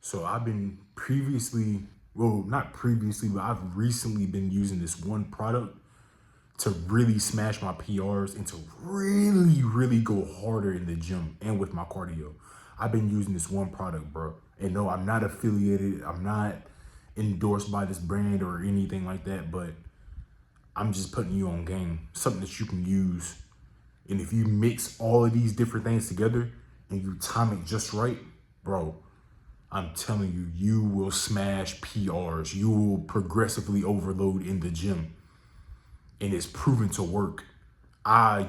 So I've been previously, well, not previously, but I've recently been using this one product to really smash my PRs and to really go harder in the gym and with my cardio. I've been using this one product, bro. And no, I'm not affiliated. I'm not endorsed by this brand or anything like that, but I'm just putting you on game. Something that you can use. And if you mix all of these different things together and you time it just right, bro, I'm telling you, you will smash PRs. You will progressively overload in the gym. And it's proven to work. I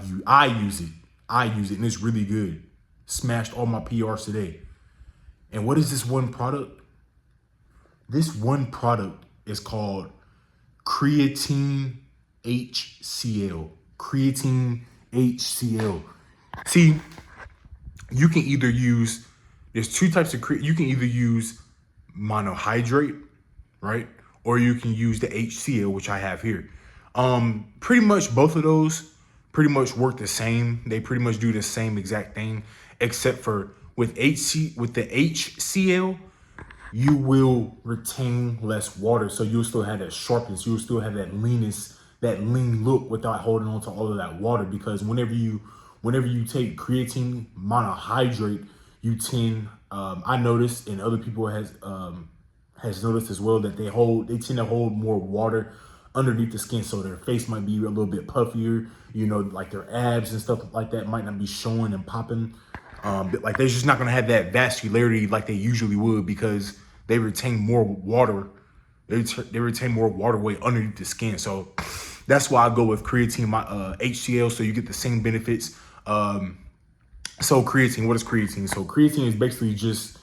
use it. I use it and it's really good. Smashed all my PRs today. And what is this one product? This one product is called Creatine HCl. Creatine HCl. See, you can either use, there's two types of you can either use monohydrate, right? Or you can use the HCl, which I have here. Pretty much both of those pretty much work the same. They pretty much do the same exact thing, except for with the HCl, you will retain less water. So you'll still have that sharpness. You'll still have that leanness, that lean look without holding on to all of that water. Because whenever you take creatine monohydrate, you tend, I noticed, and other people has noticed as well, that they tend to hold more water underneath the skin, so their face might be a little bit puffier, like their abs and stuff like that might not be showing and popping. But like they're just not gonna have that vascularity like they usually would, because they retain more water. They retain more water weight underneath the skin. So that's why I go with creatine, my HCl, so you get the same benefits. So creatine, what is creatine? So creatine is basically just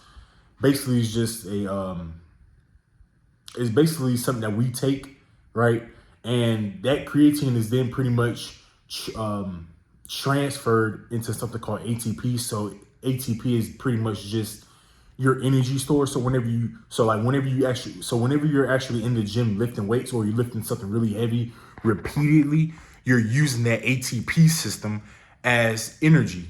it's basically something that we take, right? And that creatine is then pretty much transferred into something called ATP. So ATP is pretty much just your energy store. So whenever you're actually in the gym lifting weights, or you're lifting something really heavy repeatedly, you're using that ATP system as energy.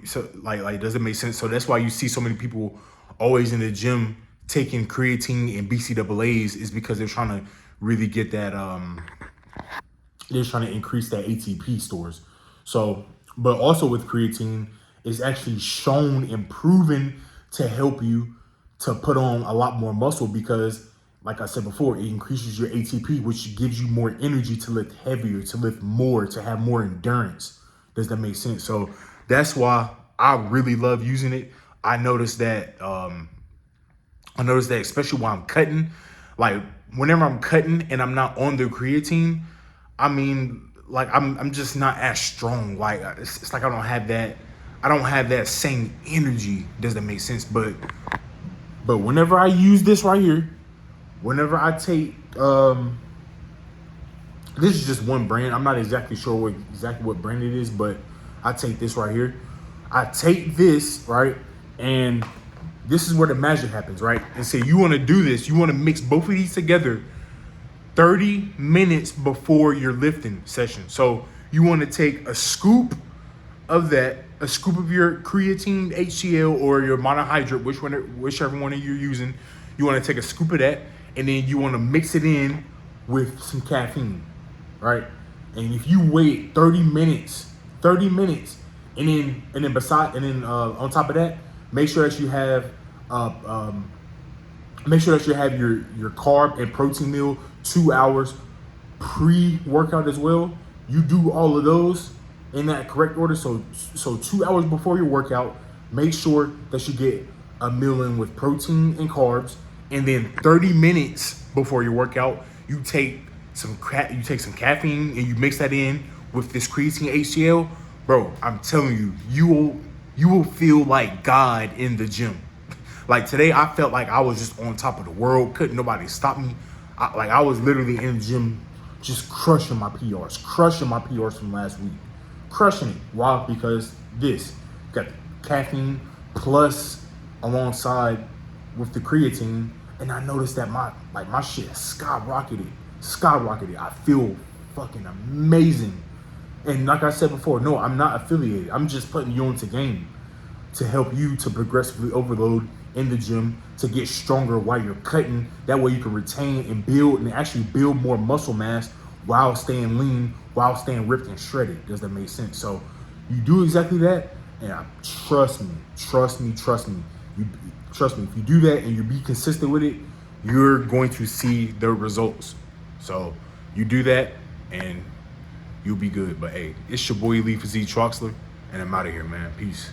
So like does it make sense? So that's why you see so many people always in the gym taking creatine and BCAAs, is because they're trying to really get that they're trying to increase that ATP stores. So, but also with creatine, it's actually shown and proven to help you to put on a lot more muscle, because like I said before, it increases your ATP, which gives you more energy to lift heavier, to lift more, to have more endurance. Does that make sense? So that's why I really love using it. I noticed that especially while I'm cutting, like whenever I'm cutting and I'm not on the creatine, I mean, like I'm just not as strong. Like it's like I don't have that same energy. Does that make sense? But whenever I use this right here, whenever I take this is just one brand. I'm not exactly sure what brand it is, but I take this right here. I take this, right? And this is where the magic happens, right? And say you want to do this, you want to mix both of these together 30 minutes before your lifting session. So you want to take a scoop of that, a scoop of your creatine HCl or your monohydrate, whichever one you're using. You want to take a scoop of that, and then you want to mix it in with some caffeine, right? And if you wait 30 minutes, and then on top of that, make sure that you have your carb and protein meal 2 hours pre-workout as well. You do all of those in that correct order. So 2 hours before your workout, make sure that you get a meal in with protein and carbs, and then 30 minutes before your workout, you take some caffeine and you mix that in with this creatine HCl. Bro, I'm telling you, you will feel like God in the gym. Like today, I felt like I was just on top of the world. Couldn't nobody stop me. I was literally in the gym just crushing my PRs from last week. Crushing it. Why? Because this got the caffeine plus alongside with the creatine. And I noticed that my shit skyrocketed. I feel fucking amazing. And like I said before, no, I'm not affiliated. I'm just putting you into game to help you to progressively overload in the gym to get stronger while you're cutting. That way you can retain and build and actually build more muscle mass while staying lean, while staying ripped and shredded. Does that make sense? So you do exactly that, and trust me. You trust me. If you do that and you be consistent with it, you're going to see the results. So you do that, and you'll be good. But hey, it's your boy Elite Physique Troxler, and I'm out of here, man. Peace.